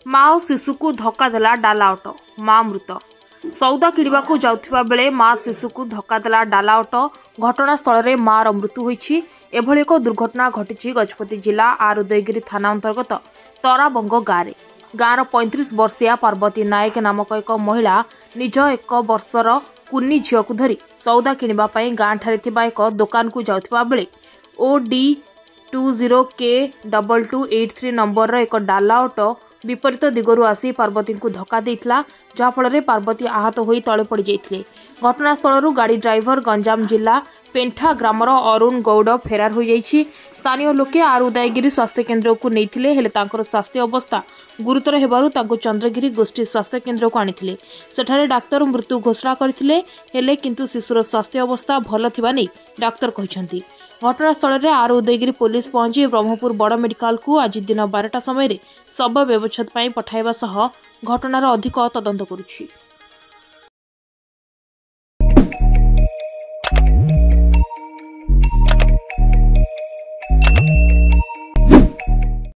माँ और शिशु को धक्का देला डाला ऑटो, माँ मृत। सौदा किणवा जाउथिबा बेले माँ शिशु को धक्का देला डाला ऑटो। घटनास्थल में माँ मृत्यु होईछि। एभली एक दुर्घटना घटी गजपति जिला आर उदयगिरी थाना अंतर्गत तराबंग गाँव। गाँवर 35 वर्षीय पार्वती नायक नामक एक महिला निज 1 वर्षर कुन्नी झील को धरी सौदा किणवाई गाँ ठारे थिबा एक दुकान को जाउथिबा बेले OD20K2283 नंबर एक डाला ऑटो विपरीत दिगरू आसी पार्वती को धक्का देइथिला, जहाँफल पार्वती आहत होई तले पड़ जाइथिले। घटनास्थल गाड़ी ड्राइवर गंजाम जिला पेंठा ग्रामर अरुण गौड़ फेरार हो जाइछि। स्थानीय लोके आर उदयगिरी स्वास्थ्य केन्द्र को नैथिले, हेले तांकर स्वास्थ्य अवस्था गुरुतर हेबारु तांको चंद्रगिरी गोष्ठी स्वास्थ्य केन्द्र को आनिथिले। सेठारे डाक्तर मृत्यु घोषणा करथिले, हेले किंतु शिशुर स्वास्थ्य अवस्था भल थिबा नै डाक्तर कहिसंती। घटनास्थल में आर उदयगिरी पुलिस पहुंची ब्रह्मपुर बड़ मेडिकल को आज दिन 12टा समय शव व्यवच्छेद पठाइबा सह घटनार अधिक तदंत करुछि।